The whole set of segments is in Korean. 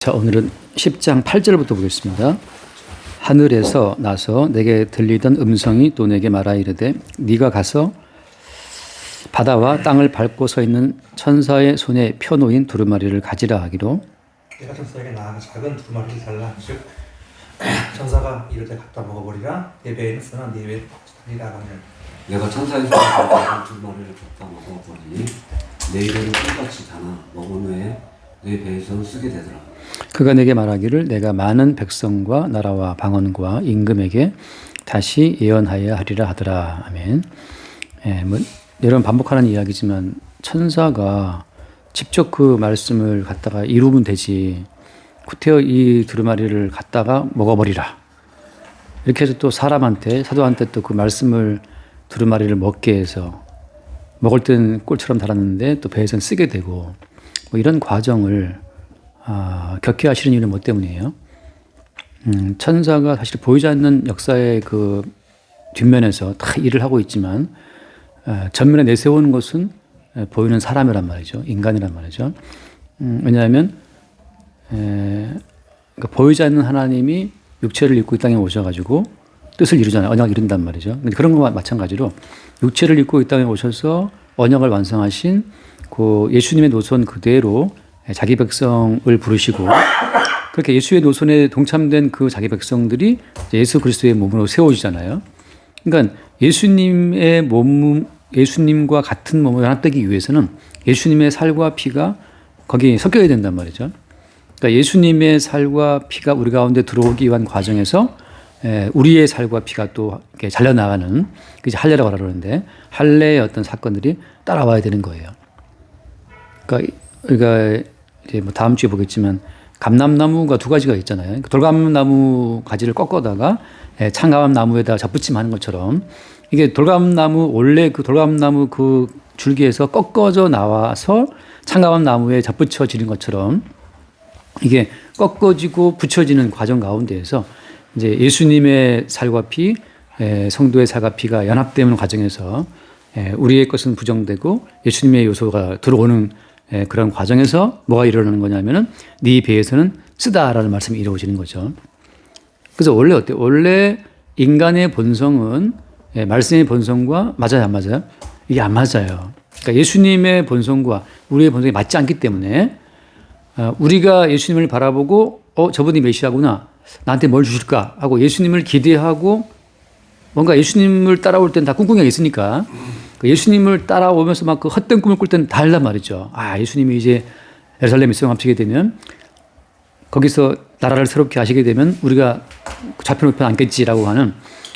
자, 오늘은 10장 8절부터 보겠습니다. 하늘에서 나서 내게 들리던 음성이 또 내게 말하 이르되 네가 가서 바다와 땅을 밟고 서 있는 천사의 손에 펴놓인 두루마리를 가지라 하기로. 내가 천사에게 나아가 작은 두루마리를 달라. 즉 천사가 이르되 갖다 먹어버리라. 내 배에 있는 쓰나 네 배에 다니라 하면 내가 천사의 손에 잡은 두루마리를 갖다 먹어버리니 내 입에는 똑같이 다나 먹은 후에 내 배에서는 쓰게 되더라. 그가 내게 말하기를 내가 많은 백성과 나라와 방언과 임금에게 다시 예언하여 하리라 하더라. 아멘. 여러분 반복하는 이야기지만 천사가 직접 그 말씀을 갖다가 이루면 되지. 구태여 이 두루마리를 갖다가 먹어버리라. 이렇게 해서 또 사람한테 사도한테 또 그 말씀을 두루마리를 먹게 해서 먹을 땐 꿀처럼 달았는데 또 배에서는 쓰게 되고 뭐 이런 과정을 겪게 하시는 이유는 뭐 때문이에요? 천사가 사실 보이지 않는 역사의 그 뒷면에서 다 일을 하고 있지만 전면에 내세우는 것은 보이는 사람이란 말이죠. 인간이란 말이죠. 왜냐하면 그러니까 보이지 않는 하나님이 육체를 입고 이 땅에 오셔가지고 뜻을 이루잖아요. 언약을 이룬단 말이죠. 그런 것과 마찬가지로 육체를 입고 이 땅에 오셔서 언약을 완성하신 그 예수님의 노선 그대로 자기 백성을 부르시고 그렇게 예수의 노선에 동참된 그 자기 백성들이 예수 그리스도의 몸으로 세워지잖아요. 그러니까 예수님의 몸, 예수님과 같은 몸을 연합되기 위해서는 예수님의 살과 피가 거기에 섞여야 된단 말이죠. 그러니까 예수님의 살과 피가 우리 가운데 들어오기 위한 과정에서 우리의 살과 피가 또 이렇게 잘려나가는 그게 할례라고 그러는데 할례의 어떤 사건들이 따라와야 되는 거예요. 그러니까 우리가 이제 뭐 다음 주에 보겠지만 감람나무가 두 가지가 있잖아요. 돌감나무 가지를 꺾어다가 창감나무에다 접붙임하는 것처럼 이게 돌감나무 원래 그 돌감나무 그 줄기에서 꺾어져 나와서 창감나무에 접붙여지는 것처럼 이게 꺾어지고 붙여지는 과정 가운데에서 이제 예수님의 살과 피, 성도의 살과 피가 연합되는 과정에서 우리의 것은 부정되고 예수님의 요소가 들어오는 그런 과정에서 뭐가 일어나는 거냐면은 네 배에서는 쓰다라는 말씀이 이루어지는 거죠. 그래서 원래 어때요? 원래 인간의 본성은 말씀의 본성과 맞아요, 안 맞아요? 이게 안 맞아요. 그러니까 예수님의 본성과 우리의 본성이 맞지 않기 때문에 우리가 예수님을 바라보고 저분이 메시아구나. 나한테 뭘 주실까 하고 예수님을 기대하고 뭔가 예수님을 따라올 땐 다 꿍꿍이가 있으니까 예수님을 따라오면서 막 그 헛된 꿈을 꿀 때는 다 알단 말이죠. 예수님이 이제 예루살렘에 수용합치게 되면 거기서 나라를 새롭게 하시게 되면 우리가 좌편 우편 앉겠지라고 하는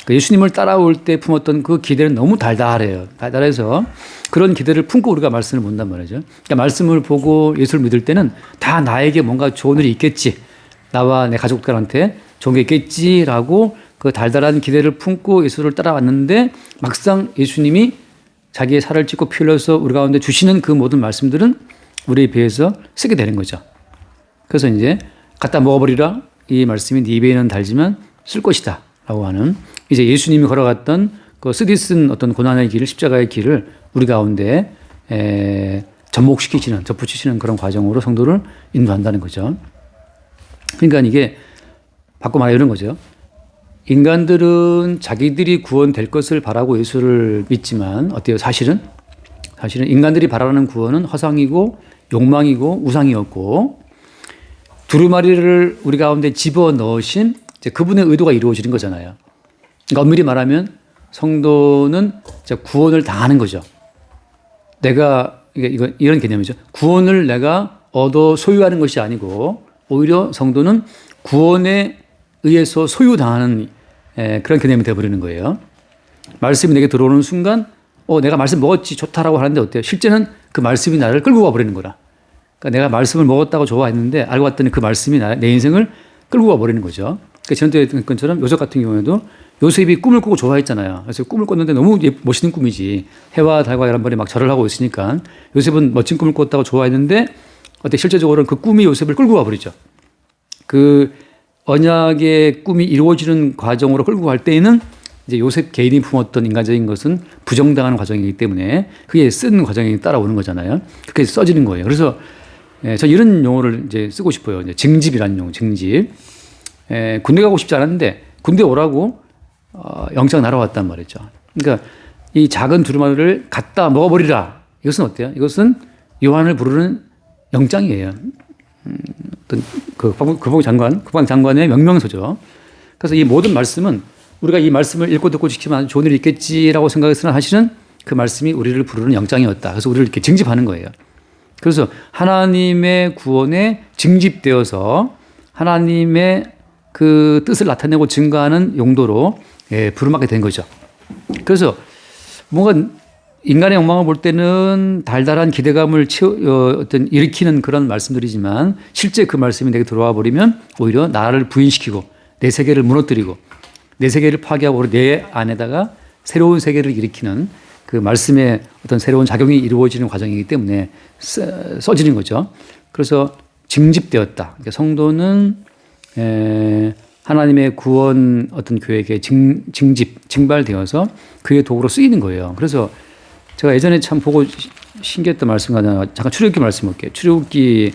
예수님을 따라올 때 품었던 그 기대는 너무 달달해요. 달달해서 그런 기대를 품고 우리가 말씀을 본단 말이죠. 그러니까 말씀을 보고 예수를 믿을 때는 다 나에게 뭔가 좋은 일이 있겠지. 나와 내 가족들한테 좋은 게 있겠지라고 그 달달한 기대를 품고 예수를 따라왔는데 막상 예수님이 자기의 살을 찢고 피 흘려서 우리 가운데 주시는 그 모든 말씀들은 우리에 비해서 쓰게 되는 거죠. 그래서 이제 갖다 먹어버리라 이 말씀이 네 배에는 달지만 쓸 것이다 라고 하는 이제 예수님이 걸어갔던 그 쓰디쓴 어떤 고난의 길을 십자가의 길을 우리 가운데 접목시키시는 접붙이시는 그런 과정으로 성도를 인도한다는 거죠. 그러니까 이게 바꿔 말해 이런 거죠. 인간들은 자기들이 구원될 것을 바라고 예수를 믿지만 어때요? 사실은 인간들이 바라는 구원은 허상이고 욕망이고 우상이었고 두루마리를 우리 가운데 집어넣으신 이제 그분의 의도가 이루어지는 거잖아요. 그러니까 엄밀히 말하면 성도는 구원을 당하는 거죠. 내가 이런 개념이죠. 구원을 내가 얻어 소유하는 것이 아니고 오히려 성도는 구원에 의해서 소유당하는 그런 개념이 되어버리는 거예요. 말씀이 내게 들어오는 순간 내가 말씀 먹었지 좋다라고 하는데 어때요? 실제는 그 말씀이 나를 끌고 가버리는 거라. 그러니까 내가 말씀을 먹었다고 좋아했는데 알고 봤더니 그 말씀이 내 인생을 끌고 가버리는 거죠. 그러니까 지난주에 했던 것처럼 요셉 같은 경우에도 요셉이 꿈을 꾸고 좋아했잖아요. 그래서 꿈을 꿨는데 너무 멋있는 꿈이지. 해와 달과 열한벌이 막 절을 하고 있으니까 요셉은 멋진 꿈을 꿨다고 좋아했는데 어때 실제적으로는 그 꿈이 요셉을 끌고 가버리죠. 그 언약의 꿈이 이루어지는 과정으로 끌고 갈 때에는 이제 요셉 개인이 품었던 인간적인 것은 부정당하는 과정이기 때문에 그게 쓴 과정이 따라오는 거잖아요. 그렇게 써지는 거예요. 그래서 저 이런 용어를 이제 쓰고 싶어요. 이제 징집이라는 용어, 징집. 군대 가고 싶지 않았는데 군대 오라고 영장 날아왔단 말이죠. 그러니까 이 작은 두루마리를 갖다 먹어버리라. 이것은 어때요? 이것은 요한을 부르는 영장이에요. 어떤 그 국방장관의 명명서죠. 그래서 이 모든 말씀은 우리가 이 말씀을 읽고 듣고 지키면 좋은 일이 있겠지라고 생각했으나 사실은 그 말씀이 우리를 부르는 영장이었다. 그래서 우리를 이렇게 징집하는 거예요. 그래서 하나님의 구원에 징집되어서 하나님의 그 뜻을 나타내고 증거하는 용도로 부름하게 된 거죠. 그래서 뭔가 인간의 욕망을 볼 때는 달달한 기대감을 어떤 일으키는 그런 말씀들이지만 실제 그 말씀이 내게 들어와 버리면 오히려 나를 부인시키고 내 세계를 무너뜨리고 내 세계를 파괴하고 내 안에다가 새로운 세계를 일으키는 그 말씀의 어떤 새로운 작용이 이루어지는 과정이기 때문에 써지는 거죠. 그래서 징집되었다. 그러니까 성도는 하나님의 구원 어떤 교회에게 징발되어서 그의 도구로 쓰이는 거예요. 그래서 제가 예전에 참 보고 신기했던 말씀 하나 잠깐 출애굽기 말씀 볼게요. 출애굽기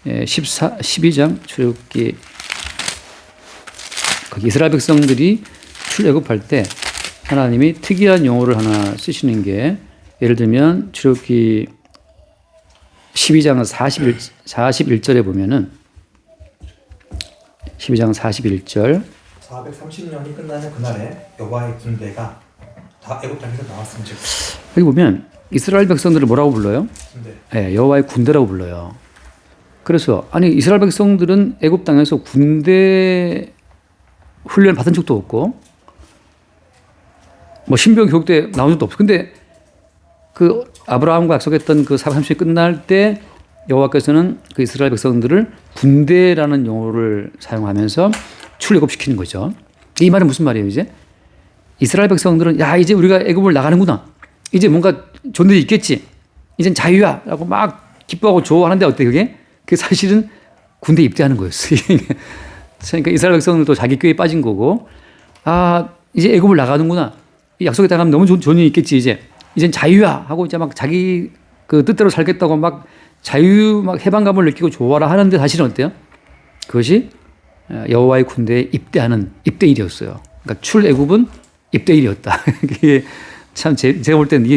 12장 출애굽기 거기 이스라엘 백성들이 출애굽할 때 하나님이 특이한 용어를 하나 쓰시는 게 예를 들면 출애굽기 12장 41절에 보면은 12장 41절 430년이 끝나는 그날에 여호와의 군대가 다 애굽 땅에서 나왔음즉. 여기 보면 이스라엘 백성들을 뭐라고 불러요? 군대. 네, 여호와의 군대라고 불러요. 그래서 아니 이스라엘 백성들은 애굽 땅에서 군대 훈련 받은 적도 없고 뭐 신병 교육대 나온 적도 없어. 근데 그 아브라함과 약속했던 그 430이 끝날 때 여호와께서는 그 이스라엘 백성들을 군대라는 용어를 사용하면서 출애굽시키는 거죠. 이 말은 무슨 말이에요, 이제? 이스라엘 백성들은 야, 이제 우리가 애굽을 나가는구나. 이제 뭔가 좋은 일이 있겠지. 이젠 자유야. 라고 막 기뻐하고 좋아하는데 어때 그게? 그게 사실은 군대 입대하는 거였어요. 그러니까 이스라엘 백성들도 자기 꾀에 빠진 거고 아, 이제 애굽을 나가는구나. 이 약속에 따르면 너무 좋은 일이 있겠지, 이제. 이젠 자유야. 하고 이제 막 자기 그 뜻대로 살겠다고 막 자유 막 해방감을 느끼고 좋아라 하는데 사실은 어때요? 그것이 여호와의 군대에 입대하는 입대일이었어요. 그러니까 출애굽은 입대일이었다. 그게 참 제가 볼 때는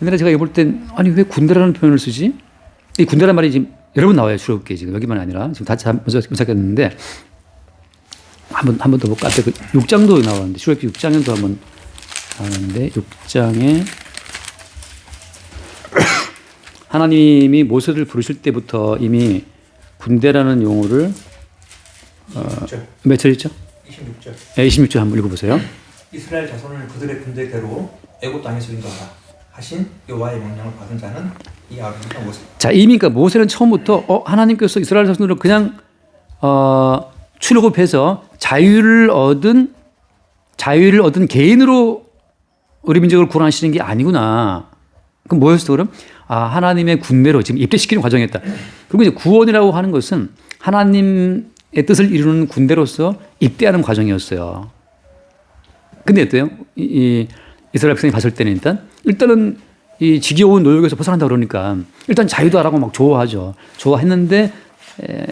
옛날에 제가 볼 땐 아니 왜 군대라는 표현을 쓰지? 이 군대란 말이 지금 여러 번 나와요. 출애굽기에 지금 여기만 아니라 지금 다 못 찾겠는데 한 번 더 볼까? 앞에 그 6장도 나왔는데 출애굽기 6장에도 한번 나왔는데 6장에 하나님이 모세를 부르실 때부터 이미 군대라는 용어를 몇 절이죠? 26절. 네, 26절 한번 읽어보세요. 이스라엘 자손을 그들의 군대대로 애굽 땅에서 인도하라 하신 여호와의 명령을 받은 자는 이 아론과 모세. 자, 이미 그러니까 모세는 처음부터 하나님께서 이스라엘 자손들을 그냥 출애굽해서 자유를 얻은 개인으로 우리 민족을 구원하시는 게 아니구나. 그럼 뭐였어 그럼? 아, 하나님의 군대로 지금 입대시키는 과정이었다. 그리고 이제 구원이라고 하는 것은 하나님의 뜻을 이루는 군대로서 입대하는 과정이었어요. 근데 어때요? 이스라엘 백성이 봤을 때는 일단은 이 지겨운 노역에서 벗어난다 그러니까 일단 자유도 하라고 막 좋아하죠. 좋아했는데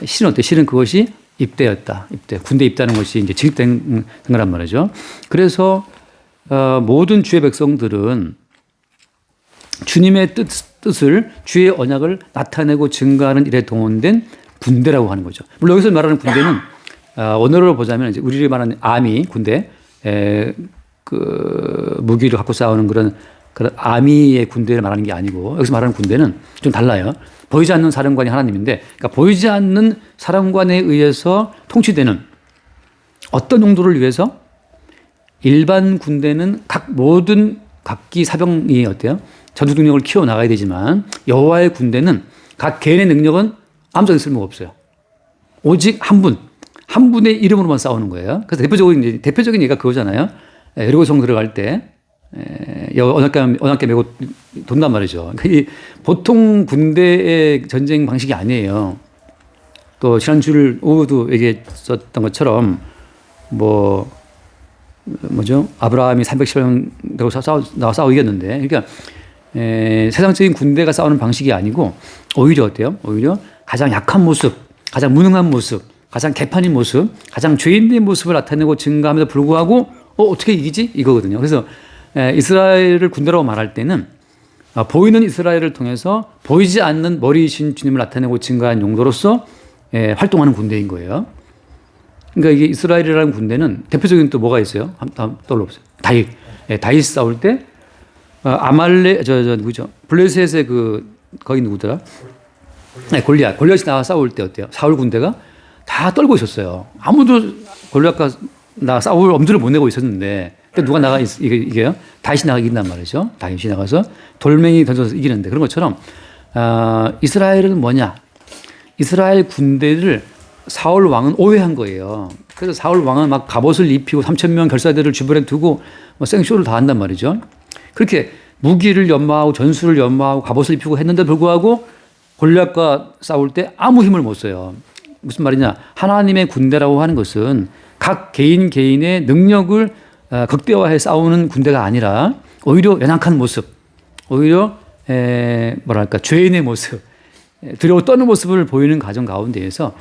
실은 어때? 실은 그것이 입대였다. 입대. 군대 입대하는 것이 이제 징집된 거란 말이죠. 그래서 모든 주의 백성들은 주님의 뜻을 주의 언약을 나타내고 증거하는 일에 동원된 군대라고 하는 거죠. 물론 여기서 말하는 군대는 언어로 보자면 이제 우리를 말하는 아미 군대, 그 무기를 갖고 싸우는 그런 아미의 군대를 말하는 게 아니고 여기서 말하는 군대는 좀 달라요. 보이지 않는 사령관이 하나님인데, 그러니까 보이지 않는 사령관에 의해서 통치되는 어떤 용도를 위해서 일반 군대는 모든 각기 사병이 어때요? 전투 능력을 키워 나가야 되지만 여호와의 군대는 각 개인의 능력은 아무짝에 쓸모가 없어요. 오직 한 분의 이름으로만 싸우는 거예요. 그래서 대표적인 얘기가 그거잖아요. 여리고성 들어갈 때 언약궤 메고 돈단 말이죠. 그러니까 보통 군대의 전쟁 방식이 아니에요. 또 지난주 오후도 얘기했었던 것처럼 뭐죠? 아브라함이 310명 되고 싸워 이겼는데, 그러니까 세상적인 군대가 싸우는 방식이 아니고 오히려 어때요? 오히려 가장 약한 모습, 가장 무능한 모습, 가장 개판인 모습, 가장 죄인된 모습을 나타내고 증가함에도 불구하고 어떻게 이기지? 이거거든요. 그래서 이스라엘을 군대라고 말할 때는 보이는 이스라엘을 통해서 보이지 않는 머리이신 주님을 나타내고 증가한 용도로서 활동하는 군대인 거예요. 그러니까 이게 이스라엘이라는 군대는 대표적인 또 뭐가 있어요? 한번 떠올려보세요. 다윗. 다윗 싸울 때 아말레 누구죠? 블레셋의 거기 누구더라? 골리앗이 나와 싸울 때 어때요? 사울 군대가 다 떨고 있었어요. 아무도 골리앗과 나 싸울 엄두를 못 내고 있었는데 누가 나가 이게요? 다윗이 나가 이긴단 말이죠. 다윗이 나가서 돌멩이 던져서 이기는데 그런 것처럼 이스라엘은 뭐냐? 이스라엘 군대를 사울 왕은 오해한 거예요. 그래서 사울 왕은 막 갑옷을 입히고 3,000명 결사대를 주변에 두고 생쇼를 다 한단 말이죠. 그렇게 무기를 연마하고 전술을 연마하고 갑옷을 입히고 했는데 불구하고 골리앗과 싸울 때 아무 힘을 못 써요. 무슨 말이냐? 하나님의 군대라고 하는 것은 각 개인의 능력을 극대화해 싸우는 군대가 아니라 오히려 연약한 모습, 오히려 뭐랄까 죄인의 모습, 두려워 떠는 모습을 보이는 가정 가운데에서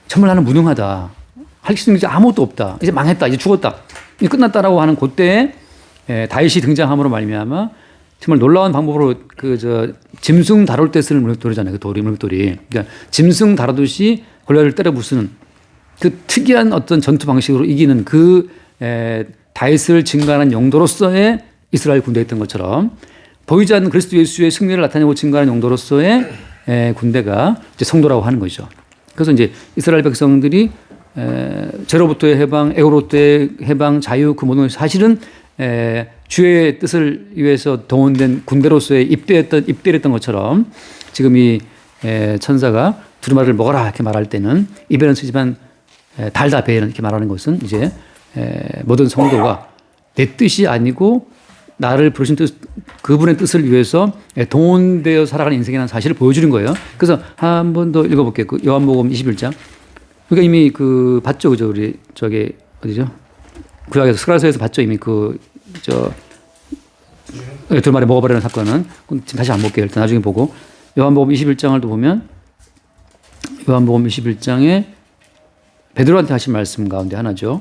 정말 나는 무능하다. 할 수 있는 게 아무것도 없다. 이제 망했다. 이제 죽었다. 이제 끝났다라고 하는 그때에 다윗이 등장함으로 말미암아 정말 놀라운 방법으로 짐승 다룰 때 쓰는 물돌이잖아요. 그 물돌이. 그러니까 짐승 다루듯이 골리앗을 때려 부수는 그 특이한 어떤 전투 방식으로 이기는 다윗을 증가하는 용도로서의 이스라엘 군대였던 것처럼 보이지 않는 그리스도 예수의 승리를 나타내고 증가하는 용도로서의 군대가 이제 성도라고 하는 거죠. 그래서 이제 이스라엘 백성들이 제로부터의 해방, 애고로부터의 해방, 자유 그 모든 것이 사실은 주의 뜻을 위해서 동원된 군대로서의 입대했던 것처럼 지금 이 천사가 두루마리를 먹어라 이렇게 말할 때는 입에는 쓰지만 달다 배에는 이렇게 말하는 것은 이제 모든 성도가 내 뜻이 아니고 나를 부르신 뜻, 그분의 뜻을 위해서 동원되어 살아가는 인생이라는 사실을 보여주는 거예요. 그래서 한 번 더 읽어볼게요. 요한복음 21장. 그러니까 이미 봤죠, 그죠? 우리 어디죠? 구약에서 스가랴서에서 봤죠, 이미 두루마리 먹어버리는 사건은. 지금 다시 안 볼게요. 일단 나중에 보고. 요한복음 21장을 또 보면 요한복음 21장에 베드로한테 하신 말씀 가운데 하나죠.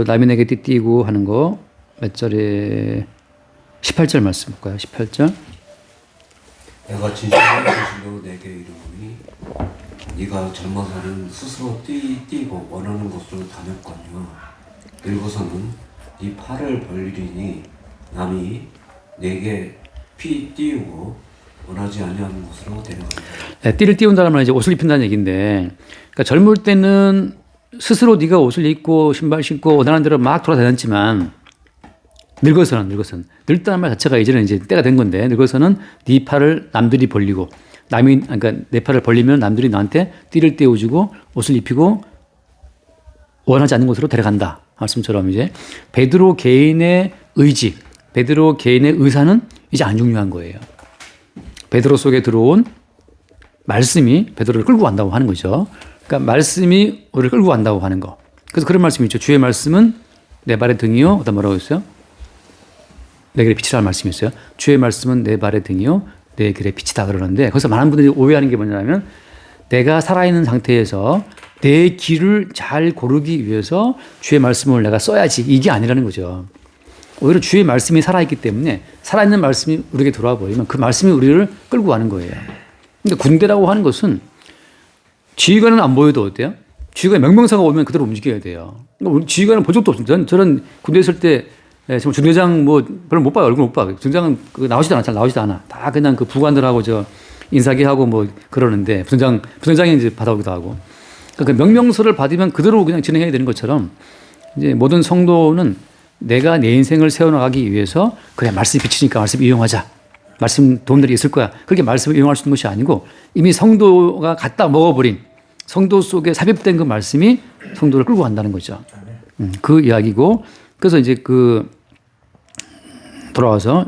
남인에게 띠띠고 하는 거 몇 절에 18절 말씀 볼까요? 18절. 내가 진실로 진실로 내게 이르노니 네가 젊어서는 스스로 뛰고 원하는 곳으로 다녔거니와 늙어서는 네 팔을 벌리니 남이 내게 피 띄우고 원하지 아니하는 곳으로 데려간다. 띠를 띄운다는 말은 이제 옷을 입힌다는 얘기인데, 그러니까 젊을 때는 스스로 네가 옷을 입고 신발 신고 원하는 대로 막 돌아다녔지만 늙어서는 늙다는 말 자체가 이제는 이제 때가 된 건데 늙어서는 네 팔을 남들이 벌리고 그러니까 내 팔을 벌리면 남들이 나한테 띠를 띄워주고 옷을 입히고 원하지 않는 곳으로 데려간다. 말씀처럼 이제 베드로 개인의 의지, 베드로 개인의 의사는 이제 안 중요한 거예요. 베드로 속에 들어온 말씀이 베드로를 끌고 간다고 하는 거죠. 그러니까 말씀이 우리를 끌고 간다고 하는 거. 그래서 그런 말씀이 있죠. 주의 말씀은 내 발의 등이요. 그다음 뭐라고 했어요? 내 길의 빛이라는 말씀이 있어요. 주의 말씀은 내 발의 등이요. 내 길의 빛이다 그러는데 거기서 많은 분들이 오해하는 게 뭐냐면 내가 살아있는 상태에서 내 길을 잘 고르기 위해서 주의 말씀을 내가 써야지 이게 아니라는 거죠. 오히려 주의 말씀이 살아있기 때문에 살아있는 말씀이 우리에게 들어와 버리면 그 말씀이 우리를 끌고 가는 거예요. 그러니까 군대라고 하는 것은 지휘관은 안 보여도 어때요? 지휘관 명령사가 오면 그대로 움직여야 돼요. 그러니까 지휘관은 본 적도 없어요. 저는 군대에 있을 때 정말 중대장 별로 못 봐요. 얼굴 못 봐. 중장은 나오지도 않아. 잘 나오지도 않아. 다 그냥 부관들하고 인사기하고 그러는데 부대장이 이제 받아오기도 하고. 그러니까 명령서를 받으면 그대로 그냥 진행해야 되는 것처럼 이제 모든 성도는 내가 내 인생을 세워나가기 위해서 그래 말씀이 비치니까 말씀 이용하자. 말씀 도움들이 있을 거야. 그렇게 말씀을 이용할 수 있는 것이 아니고 이미 성도가 갖다 먹어버린 성도 속에 삽입된 그 말씀이 성도를 끌고 간다는 거죠. 그 이야기고 그래서 이제 돌아와서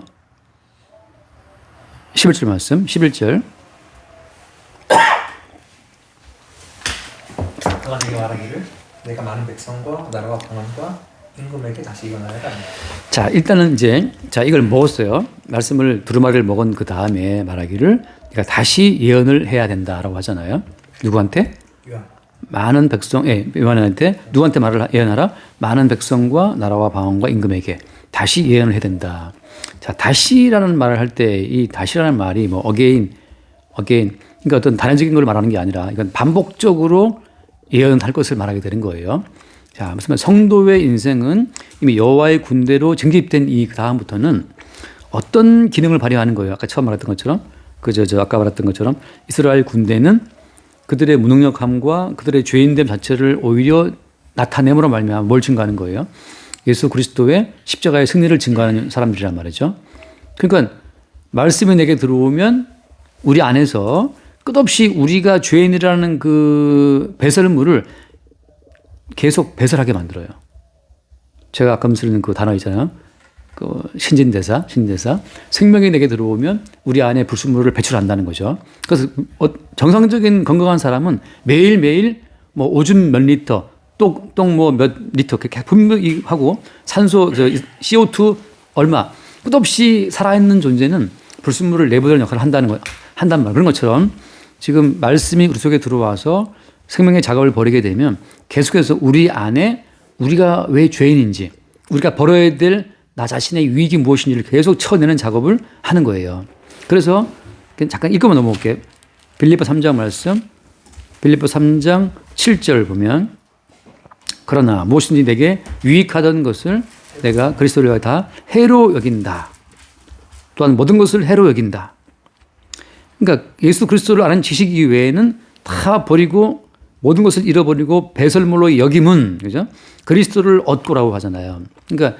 11절 말씀 11절 그가 내게 말하기를 내가 많은 백성과 나라와 방언과 임금에게 다시 일어나야가 아니다. 자, 일단은 이제 자 이걸 먹었어요. 말씀을 두루마리를 먹은 그 다음에 말하기를 네가 다시 예언을 해야 된다라고 하잖아요. 누구한테? 요한. 많은 백성, 요한한테 누구한테 말을 예언하라? 많은 백성과 나라와 방언과 임금에게 다시 예언을 해야 된다. 자, 다시라는 말을 할 때 이 다시라는 말이 뭐 again. 그러니까 어떤 단회적인 걸 말하는 게 아니라 이건 반복적으로 예언할 것을 말하게 되는 거예요. 자, 무슨 말 성도의 인생은 이미 여호와의 군대로 징집된 이 다음부터는 어떤 기능을 발휘하는 거예요. 아까 처음 말했던 것처럼 아까 말했던 것처럼 이스라엘 군대는 그들의 무능력함과 그들의 죄인됨 자체를 오히려 나타냄으로 말미암아 뭘 증거하는 거예요? 예수 그리스도의 십자가의 승리를 증거하는 사람들이란 말이죠. 그러니까 말씀이 내게 들어오면 우리 안에서 끝없이 우리가 죄인이라는 그 배설물을 계속 배설하게 만들어요. 제가 아까 쓰는 그 단어 있잖아요. 그 신진대사. 생명이 내게 들어오면 우리 안에 불순물을 배출한다는 거죠. 그래서 정상적인 건강한 사람은 매일매일 뭐 오줌 몇 리터, 똥 뭐 몇 리터 이렇게 분명히 하고 산소, CO2 얼마 끝없이 살아있는 존재는 불순물을 내보내는 역할을 한단 말. 그런 것처럼 지금 말씀이 우리 속에 들어와서 생명의 작업을 벌이게 되면 계속해서 우리 안에 우리가 왜 죄인인지 우리가 벌어야 될 나 자신의 유익이 무엇인지를 계속 쳐내는 작업을 하는 거예요. 그래서 잠깐 읽어만 넘어올게요. 빌립보 3장 말씀, 빌립보 3장 7절 보면 그러나 무엇인지 내게 유익하던 것을 내가 그리스도를 위하여 다 해로 여긴다. 또한 모든 것을 해로 여긴다. 그러니까 예수 그리스도를 아는 지식 이외에는 다 버리고 모든 것을 잃어버리고 배설물로 여김은 그죠? 그리스도를 얻고라고 하잖아요. 그러니까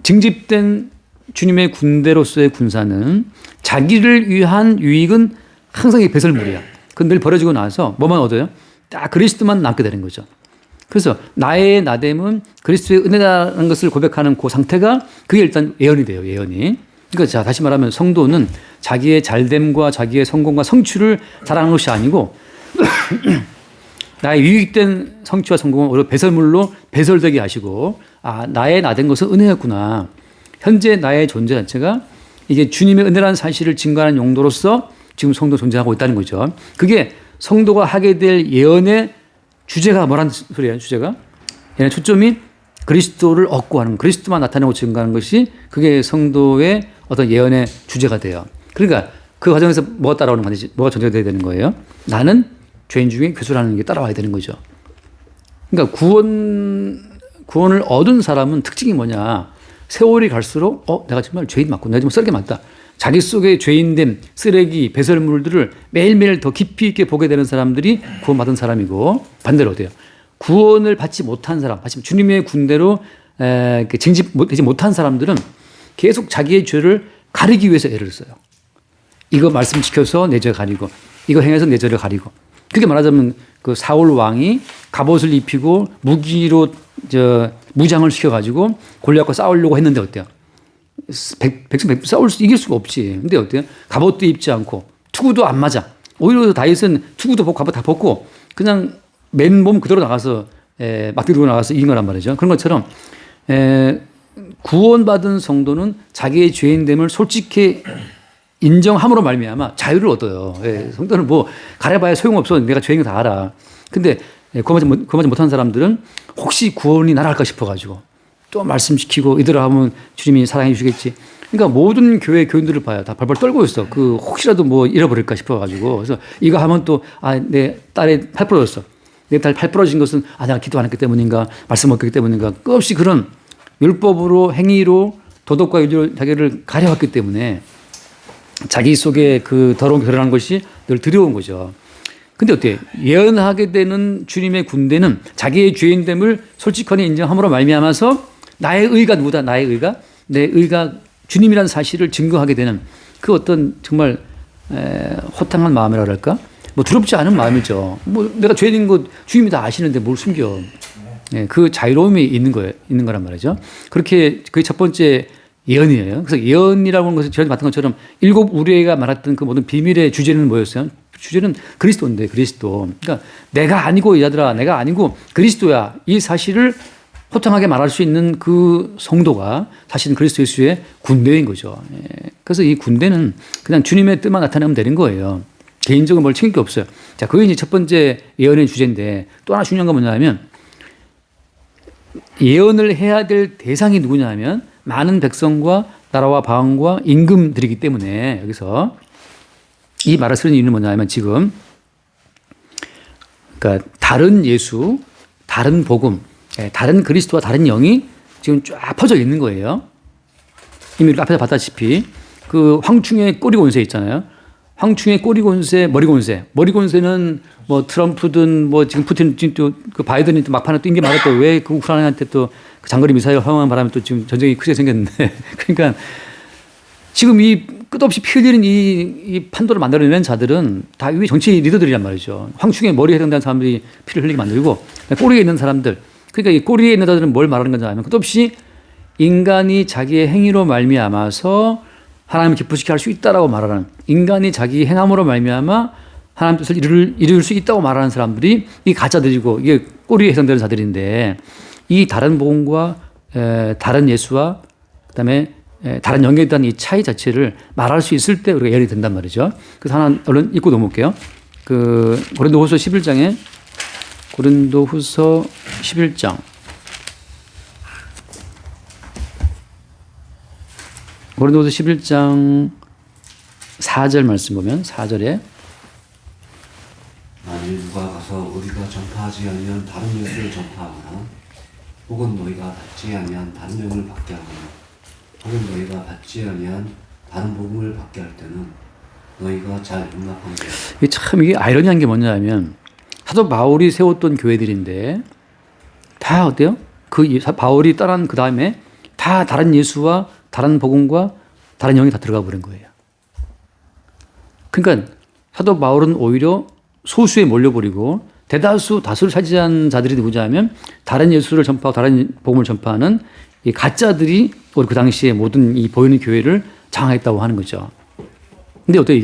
징집된 주님의 군대로서의 군사는 자기를 위한 유익은 항상 이 배설물이야. 그건 늘 버려지고 나서 뭐만 얻어요? 딱 그리스도만 남게 되는 거죠. 그래서 나의 나됨은 그리스도의 은혜라는 것을 고백하는 그 상태가 그게 일단 예언이 돼요. 예언이. 그러니까 자 다시 말하면 성도는 자기의 잘됨과 자기의 성공과 성취를 자랑하는 것이 아니고 나의 유익된 성취와 성공은 오히려 배설물로 배설되게 하시고 나의 나된 것은 은혜였구나. 현재 나의 존재 자체가 이게 주님의 은혜라는 사실을 증거하는 용도로서 지금 성도 존재하고 있다는 거죠. 그게 성도가 하게 될 예언의 주제가 뭐라는 소리예요? 주제가? 얘네 초점이 그리스도를 얻고 하는 그리스도만 나타내고 증거하는 것이 그게 성도의 어떤 예언의 주제가 돼요. 그러니까 그 과정에서 뭐가 따라오는 건지 뭐가 전제돼야 되는 거예요? 나는 죄인 중에 괴수라는 게 따라와야 되는 거죠. 그러니까 구원을 얻은 사람은 특징이 뭐냐? 세월이 갈수록 내가 정말 죄인 맞고 내가 정말 쓰레기 맞다. 자기 속에 죄인됨, 쓰레기, 배설물들을 매일매일 더 깊이 있게 보게 되는 사람들이 구원받은 사람이고 반대로 어때요? 구원을 받지 못한 사람, 주님의 군대로 징집되지 못한 사람들은 계속 자기의 죄를 가리기 위해서 애를 써요. 이거 말씀 지켜서 내 죄 가리고 이거 행해서 내 죄를 가리고 그게 말하자면 그 사울 왕이 갑옷을 입히고 무기로 무장을 시켜가지고 골리앗과 싸우려고 했는데 어때요? 백성 이길 수가 없지. 근데 어때요? 갑옷도 입지 않고 투구도 안 맞아. 오히려 다윗은 투구도 벗고 갑옷 다 벗고 그냥 맨몸 그대로 나가서 막 들고 나가서 이긴 거란 말이죠. 그런 것처럼 구원받은 성도는 자기의 죄인됨을 솔직히 인정함으로 말미암아 자유를 얻어요. 성도는 뭐 가려봐야 소용없어. 내가 죄인 거 다 알아. 근데 구원받지 못한 사람들은 혹시 구원이 날아갈까 싶어가지고 또 말씀시키고 이대로 하면 주님이 사랑해 주시겠지. 그러니까 모든 교회 교인들을 봐요. 다 벌벌 떨고 있어. 혹시라도 뭐 잃어버릴까 싶어가지고. 그래서 이거 하면 또 내 딸의 팔 부러졌어. 내 딸 팔 부러진 것은 내가 기도 안 했기 때문인가 말씀 없기 때문인가 끝없이 그런 율법으로 행위로 도덕과 윤리로 자기를 가려왔기 때문에 자기 속에 그 더러운 결혼한 것이 늘 두려운 거죠. 근데 어때요? 예언하게 되는 주님의 군대는 자기의 죄인됨을 솔직하게 인정함으로 말미암아서 나의 의가 누구다? 나의 의가? 내 의가 주님이라는 사실을 증거하게 되는 그 어떤 정말 호탕한 마음이라 그럴까? 뭐 두렵지 않은 마음이죠. 뭐 내가 죄인인 거 주님이 다 아시는데 뭘 숨겨? 그 자유로움이 있는 거란 말이죠. 그렇게 그게 첫 번째 예언이에요. 그래서 예언이라고 하는 것은 제가 봤던 것처럼 7 우리가 말했던 그 모든 비밀의 주제는 뭐였어요? 주제는 그리스도인데 그리스도. 그러니까 내가 아니고 이 자들아 내가 아니고 그리스도야. 이 사실을 호탕하게 말할 수 있는 그 성도가 사실은 그리스도 예수의 군대인 거죠. 예. 그래서 이 군대는 그냥 주님의 뜻만 나타내면 되는 거예요. 개인적으로 뭘 챙길 게 없어요. 자, 그게 이제 첫 번째 예언의 주제인데 또 하나 중요한 건 뭐냐면 예언을 해야 될 대상이 누구냐 하면 많은 백성과 나라와 방언과 임금들이기 때문에 여기서 이 말을 쓰는 이유는 뭐냐면 지금 그러니까 다른 예수, 다른 복음, 다른 그리스도와 다른 영이 지금 쫙 퍼져 있는 거예요. 이미 앞에서 봤다시피 그 황충의 꼬리 권세 있잖아요. 황충의 꼬리 권세, 머리 권세. 머리 권세는 뭐 트럼프든 뭐 지금 푸틴 지금 또 그 바이든이 또 막판에 또 인기 많았또 왜 그 우크라이나한테 또 그 장거리 미사일 허용한 바람에 또 지금 전쟁이 크게 생겼는데 그러니까 지금 이 끝없이 피 흘리는 이 판도를 만들어내는 자들은 다 이 정치 리더들이란 말이죠. 황충의 머리에 해당되는 사람들이 피를 흘리게 만들고 꼬리에 있는 사람들. 그러니까 이 꼬리에 있는 자들은 뭘 말하는 건지 알면 끝없이 인간이 자기의 행위로 말미암아서 하나님을 기쁘시게 할 수 있다라고 말하는 인간이 자기 행함으로 말미암아 하나님 뜻을 이룰 수 있다고 말하는 사람들이 이 가짜들이고 이게 꼬리에 해당되는 자들인데 이 다른 복음과 다른 예수와 그다음에 다른 영에 대한 이 차이 자체를 말할 수 있을 때 우리가 예언이 된단 말이죠. 그래서 하나 얼른 읽고 넘어올게요. 그 고린도후서 11장에 고린도후서 11장 고린도후서 11장 4절 말씀 보면 4절에 만일 누가 가서 우리가 전파하지 아니한 다른 예수를 전파하거나 혹은 너희가 받지 아니한 다른 영을 받게 하거나 혹은 너희가 받지 아니한 다른 복음을 받게 할 때는 너희가 잘 용납한 게 이게 참 이게 아이러니한 게 뭐냐 하면 사도 바울이 세웠던 교회들인데 다 어때요? 그 바울이 떠난 그 다음에 다 다른 예수와 다른 복음과 다른 영이 다 들어가 버린 거예요. 그러니까 사도 바울은 오히려 소수에 몰려버리고 다수를 차지한 자들이 누구냐 하면 다른 예수를 전파하고 다른 복음을 전파하는 이 가짜들이 그 당시에 모든 이 보이는 교회를 장악했다고 하는 거죠. 근데 어때요?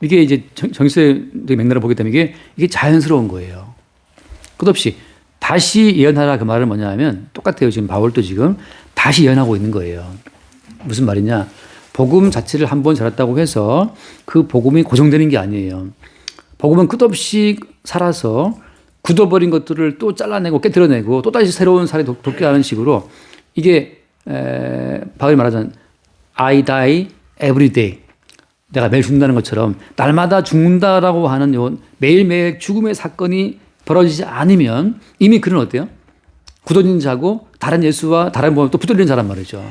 이게 이제 정세의 맥락을 보게 되면 이게 자연스러운 거예요. 끝없이 다시 예언하라 그 말은 뭐냐 하면 똑같아요. 지금 바울도 지금 다시 예언하고 있는 거예요. 무슨 말이냐? 복음 자체를 한번 전했다고 해서 그 복음이 고정되는 게 아니에요. 복음은 끝없이 살아서 굳어버린 것들을 또 잘라내고 깨트려내고 또 다시 새로운 살이 돋게 하는 식으로 이게 바울이 말하자면 I die every day. 내가 매일 죽는다는 것처럼 날마다 죽는다라고 하는 요 매일매일 죽음의 사건이 벌어지지 않으면 이미 그는 어때요? 굳어진 자고 다른 예수와 다른 복음을 또 붙들리는 자란 말이죠.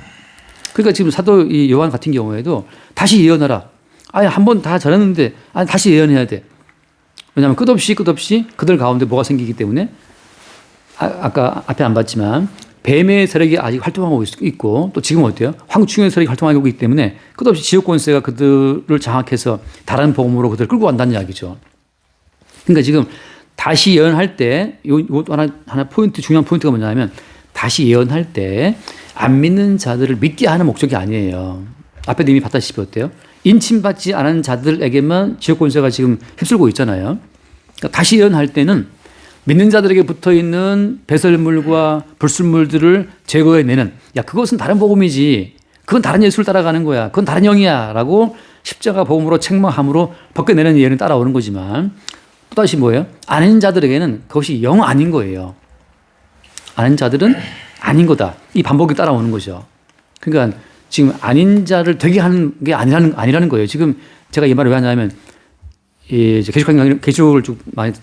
그러니까 지금 사도 이 요한 같은 경우에도 다시 예언하라. 아니 한 번 다 전했는데 아니 다시 예언해야 돼. 왜냐하면 끝없이 그들 가운데 뭐가 생기기 때문에 아까 앞에 안 봤지만 뱀의 세력이 아직 활동하고 있고 또 지금 어때요? 황충의 세력이 활동하고 있기 때문에 끝없이 지역 권세가 그들을 장악해서 다른 복음으로 그들을 끌고 간다는 이야기죠. 그러니까 지금 다시 예언할 때 이것도 하나 중요한 포인트가 뭐냐면 다시 예언할 때 안 믿는 자들을 믿게 하는 목적이 아니에요. 앞에도 이미 봤다시피 어때요? 인침받지 않은 자들에게만 지역 권세가 지금 휩쓸고 있잖아요. 그러니까 다시 예언할 때는 믿는 자들에게 붙어 있는 배설물과 불순물들을 제거해내는 그것은 다른 복음이지. 그건 다른 예수를 따라가는 거야. 그건 다른 영이야. 라고 십자가 복음으로 책망함으로 벗겨내는 예언이 따라오는 거지만 또다시 뭐예요? 아닌 자들에게는 그것이 영 아닌 거예요. 아닌 자들은 아닌 거다. 이 반복이 따라오는 거죠. 그러니까 지금 아닌 자를 되게 하는 게 아니라는 거예요. 지금 제가 이 말을 왜 하냐면 개척을 쭉 많이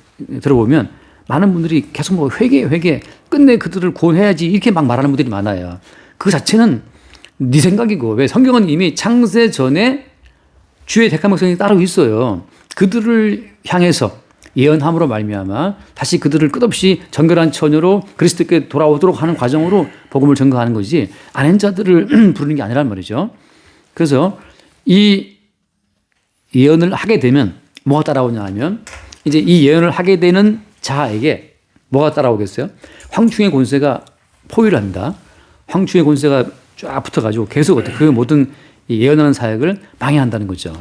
들어보면 많은 분들이 계속 뭐 회개 끝내 그들을 구원해야지 이렇게 막 말하는 분들이 많아요. 그 자체는 네 생각이고 왜 성경은 이미 창세 전에 주의 택한 백성이 따로 있어요. 그들을 향해서 예언함으로 말미암아 다시 그들을 끝없이 정결한 처녀로 그리스도께 돌아오도록 하는 과정으로 복음을 전가하는 거지 아닌 자들을 부르는 게 아니란 말이죠. 그래서 이 예언을 하게 되면 뭐가 따라오냐 하면 이제 이 예언을 하게 되는 자에게 뭐가 따라오겠어요? 황충의 권세가 포위를 합니다. 황충의 권세가 쫙 붙어가지고 계속 그 모든 예언하는 사역을 방해한다는 거죠.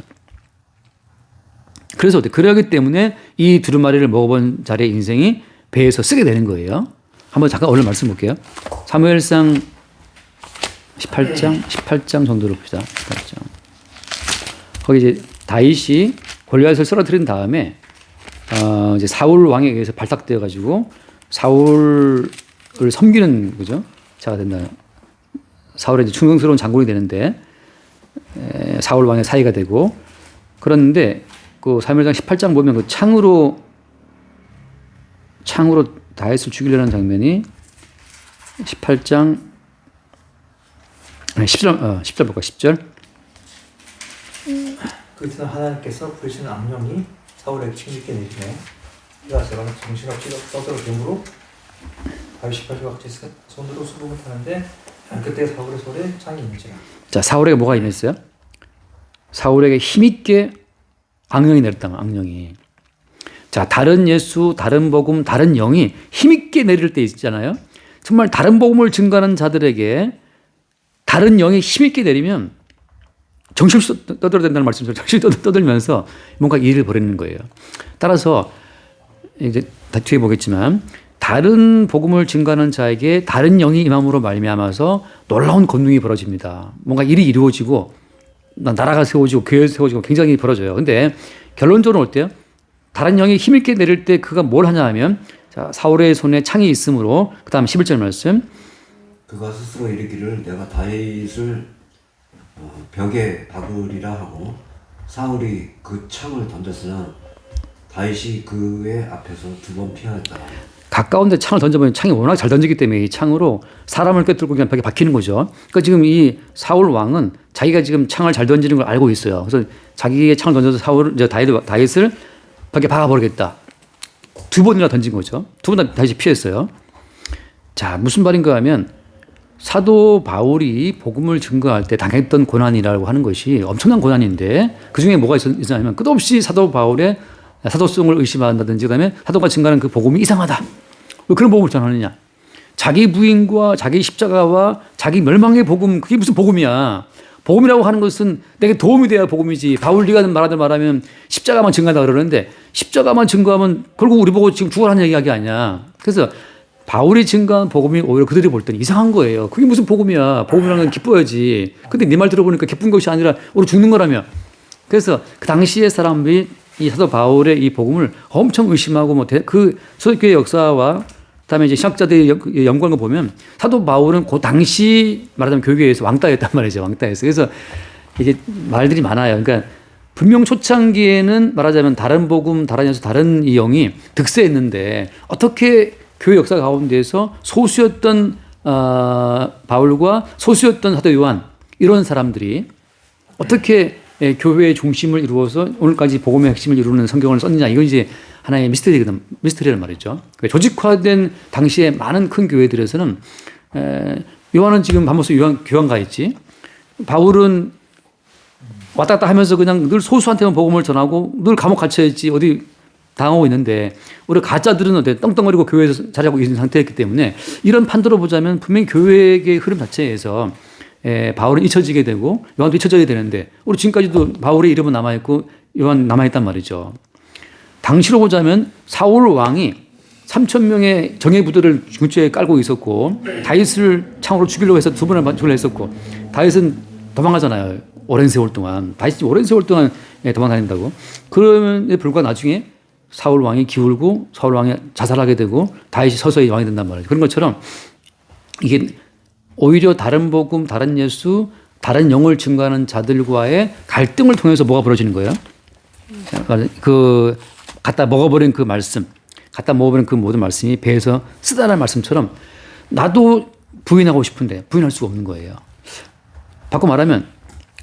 그래서 그러기 때문에 이 두루마리를 먹어본 자리의 인생이 배에서 쓰게 되는 거예요. 한번 잠깐 오늘 말씀 볼게요. 사무엘상 18장 정도로 봅시다. 18장. 거기 이제 다윗이 골리앗을 쓰러뜨린 다음에 이제 사울 왕에 의해서 발탁되어 가지고 사울을 섬기는 거죠. 자가 된다. 사울의 이제 충성스러운 장군이 되는데 사울 왕의 사이가 되고 그런데 그 사무엘상 18장 보면 그 창으로 다윗을 죽이려는 장면이 18장 10절 볼까 10절. 그때는 하나님께서 부르시는 악령이 사울에게 힘있게 내리네. 그가 제가 정신없이 떠들어 됨으로 다윗이 가져갔지 손으로 수복을 타는데 그때 사울의 손에 창이 있는지라. 자, 사울에게 뭐가 임했어요? 사울에게 힘있게 악령이 내렸다. 악령이. 자, 다른 예수, 다른 복음, 다른 영이 힘있게 내릴 때 있잖아요. 정말 다른 복음을 증거하는 자들에게 다른 영이 힘있게 내리면 정신없이 떠들어야 된다는 말씀을 정신이 떠들면서 뭔가 일을 벌이는 거예요. 따라서 이제 뒤에 보겠지만 다른 복음을 증거하는 자에게 다른 영이 임함으로 말미암아서 놀라운 권능이 벌어집니다. 뭔가 일이 이루어지고 나라가 세워지고 교회가 세워지고 굉장히 벌어져요. 근데 결론적으로 어때요? 다른 영이 힘있게 내릴 때 그가 뭘 하냐 하면 자, 사울의 손에 창이 있으므로 그 다음 11절 말씀 그가 스스로 이르기를 내가 다윗을 벽에 박으리라 하고 사울이 그 창을 던졌으나 다윗이 그의 앞에서 2번 피하였다. 가까운데 창을 던져보면 창이 워낙 잘 던지기 때문에 이 창으로 사람을 꿰뚫고 그냥 벽에 박히는 거죠. 그러니까 지금 이 사울 왕은 자기가 지금 창을 잘 던지는 걸 알고 있어요. 그래서 자기의 창을 던져서 다윗을 벽에 박아버리겠다. 2번이나 던진 거죠. 2번 다 다윗이 피했어요. 자, 무슨 말인가 하면 사도 바울이 복음을 증거할 때 당했던 고난이라고 하는 것이 엄청난 고난인데 그중에 뭐가 있었냐면 끝없이 사도 바울의 사도성을 의심한다든지 그다음에 사도가 증거하는 그 복음이 이상하다. 왜 그런 복음을 전하느냐. 자기 부인과 자기 십자가와 자기 멸망의 복음 그게 무슨 복음이야. 복음이라고 하는 것은 내게 도움이 돼야 복음이지. 바울 네가 말하면 십자가만 증거한다 그러는데 십자가만 증거하면 결국 우리 보고 지금 죽어라는 이야기 아니야. 그래서 바울이 증거한 복음이 오히려 그들이 볼 때는 이상한 거예요. 그게 무슨 복음이야. 복음이라는 건 기뻐야지. 근데 네 말 들어보니까 기쁜 것이 아니라 우리 죽는 거라며. 그래서 그 당시의 사람들이 이 사도 바울의 이 복음을 엄청 의심하고 그 초대교회 역사와 그다음에 이제 신학자들의 연구하는 거 보면 사도 바울은 그 당시 말하자면 교회에서 왕따였단 말이죠. 왕따였어. 그래서 이게 말들이 많아요. 그러니까 분명 초창기에는 말하자면 다른 복음, 다른 예수, 다른 이 영이 득세했는데 어떻게 교회 역사 가운데에서 소수였던 바울과 소수였던 사도 요한 이런 사람들이 어떻게 교회의 중심을 이루어서 오늘까지 복음의 핵심을 이루는 성경을 썼느냐 이건 이제 하나의 미스터리란 말이죠. 조직화된 당시에 많은 큰 교회들에서는 요한은 지금 반모스 교황 가 있지. 바울은 왔다 갔다 하면서 그냥 늘 소수한테만 복음을 전하고 늘 감옥 갇혀 있지 어디 당하고 있는데 우리 가짜들은 어때 떵떵거리고 교회에서 자리하고 있는 상태였기 때문에 이런 판도로 보자면 분명히 교회의 흐름 자체에서 바울은 잊혀지게 되고 요한도 잊혀져야 되는데 우리 지금까지도 바울의 이름은 남아있고 요한 남아있단 말이죠. 당시로 보자면 사울 왕이 3,000명의 정예 부대를 근처에 깔고 있었고 다윗을 창으로 죽이려고 해서 2번을 죽이려고 했었고 다윗은 도망가잖아요. 오랜 세월 동안. 다윗이 오랜 세월 동안 도망다닌다고. 그러면 불과 나중에 사울 왕이 기울고 사울 왕이 자살하게 되고 다윗이 서서히 왕이 된단 말이에요. 그런 것처럼 이게 오히려 다른 복음, 다른 예수, 다른 영을 증거하는 자들과의 갈등을 통해서 뭐가 벌어지는 거예요? 그 갖다 먹어버린 그 말씀, 갖다 먹어버린 그 모든 말씀이 배에서 쓰다라는 말씀처럼 나도 부인하고 싶은데 부인할 수가 없는 거예요. 바꿔 말하면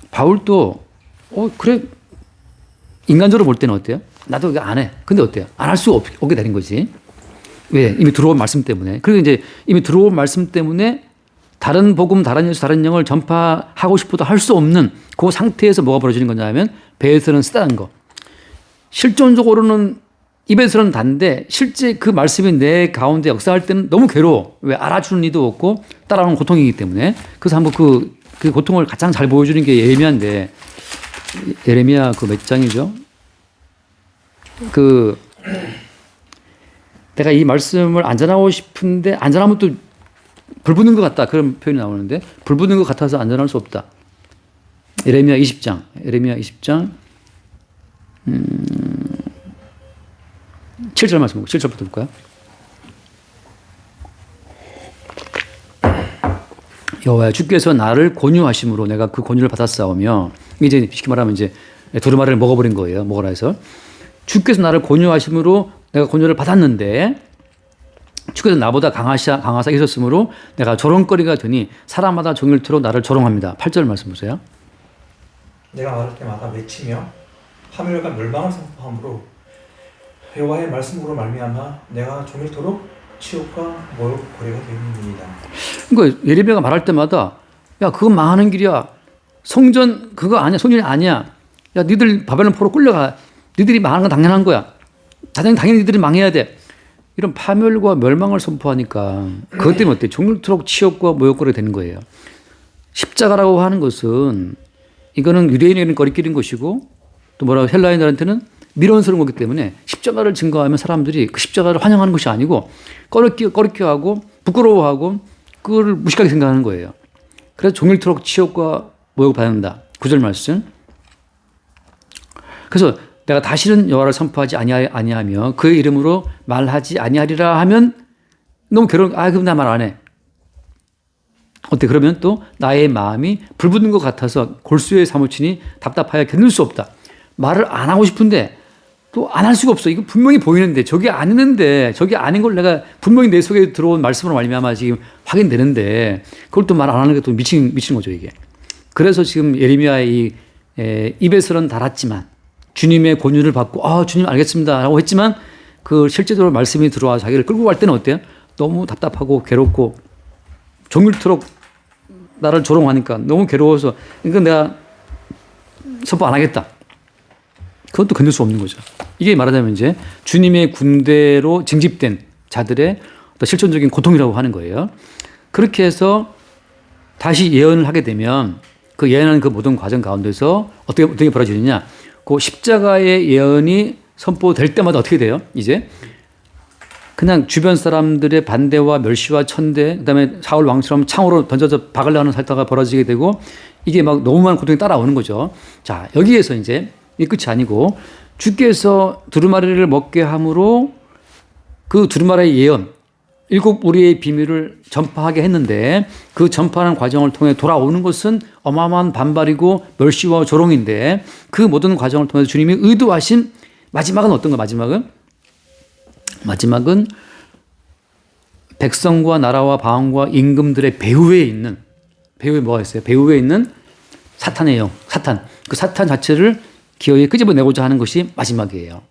바울도 그래 인간적으로 볼 때는 어때요? 나도 이거 안 해. 근데 어때요? 안 할 수가 없게 되는 거지. 왜? 이미 들어온 말씀 때문에. 그리고 이제 이미 들어온 말씀 때문에 다른 복음, 다른 예수, 다른 영을 전파하고 싶어도 할 수 없는 그 상태에서 뭐가 벌어지는 거냐 하면 배에서는 쓰다는 거. 실존적으로는 입에서는 단데 실제 그 말씀이 내 가운데 역사할 때는 너무 괴로워. 왜? 알아주는 이도 없고 따라오는 고통이기 때문에. 그래서 한번 그 고통을 가장 잘 보여주는 게 예레미야인데 예레미야 그 몇 장이죠? 그 내가 이 말씀을 안 전하고 싶은데 안 전하면 또 불 붙는 것 같다. 그런 표현이 나오는데 불 붙는 것 같아서 안 전할 수 없다. 예레미야 20장 7절 말씀 7절부터 볼까요? 여호와여 주께서 나를 권유하심으로 내가 그 권유를 받았사오며 이제 쉽게 말하면 이제 두루마리를 먹어버린 거예요. 먹으라 해서 주께서 나를 권유하심으로 내가 권유를 받았는데 주께서 나보다 강하사 있었으므로 내가 조롱거리가 되니 사람마다 종일토록 나를 조롱합니다. 8절 말씀 보세요. 내가 말할 때마다 외치며 파멸과 멸망을 선포함으로 여호와의 말씀으로 말미암아 내가 종일토록 치욕과 모욕거리가 되는입니다. 그러니까 예레미야가 말할 때마다 야 그건 망하는 길이야. 성전 그거 아니야. 성전이 아니야. 야 니들 바벨론 포로 끌려가. 니들이 망하는 건 당연한 거야. 당연히 니들이 망해야 돼. 이런 파멸과 멸망을 선포하니까 그것 때문에 어때? 종일토록 치욕과 모욕거리가 되는 거예요. 십자가라고 하는 것은 이거는 유대인에게는 거리끼리인 것이고 또 뭐라고 헬라인들한테는 미련스러운 거기 때문에 십자가를 증거하면 사람들이 그 십자가를 환영하는 것이 아니고 꺼리끼하고 부끄러워하고 그걸 무식하게 생각하는 거예요. 그래서 종일토록 치욕과 모욕을 받는다. 9절 말씀. 그래서 내가 다시는 여호와를 선포하지 아니하며 그의 이름으로 말하지 아니하리라 하면 너무 괴로운 그럼 나 말 안 해. 어때? 그러면 또 나의 마음이 불붙는 것 같아서 골수에 사무치니 답답하여 견딜 수 없다. 말을 안 하고 싶은데 또 안 할 수가 없어. 이거 분명히 보이는데 저게 아니는데 저게 아닌 걸 내가 분명히 내 속에 들어온 말씀으로 말미암아 지금 확인되는데 그걸 또 말 안 하는 게 또 미친 거죠 이게. 그래서 지금 예레미야의 입에서는 달았지만 주님의 권유를 받고 주님 알겠습니다 라고 했지만 그 실제적으로 말씀이 들어와 자기를 끌고 갈 때는 어때요? 너무 답답하고 괴롭고 종일토록 나를 조롱하니까 너무 괴로워서 이거 내가 선포 안 하겠다. 그것도 견딜 수 없는 거죠. 이게 말하자면 이제 주님의 군대로 징집된 자들의 어떤 실존적인 고통이라고 하는 거예요. 그렇게 해서 다시 예언을 하게 되면 그 예언하는 그 모든 과정 가운데서 어떻게 벌어지느냐. 그 십자가의 예언이 선포될 때마다 어떻게 돼요? 이제 그냥 주변 사람들의 반대와 멸시와 천대, 그다음에 사울 왕처럼 창으로 던져서 박으려 하는 살다가 벌어지게 되고 이게 막 너무 많은 고통이 따라오는 거죠. 자, 여기에서 이제 이 끝이 아니고 주께서 두루마리를 먹게 함으로 그 두루마리의 예언, 7 우리의 비밀을 전파하게 했는데 그 전파하는 과정을 통해 돌아오는 것은 어마어마한 반발이고 멸시와 조롱인데 그 모든 과정을 통해서 주님이 의도하신 마지막은 어떤 거예요? 마지막은 백성과 나라와 방언과 임금들의 배후에 뭐가 있어요? 배후에 있는 사탄의 영, 사탄. 그 사탄 자체를 기어이 끄집어내고자 하는 것이 마지막이에요.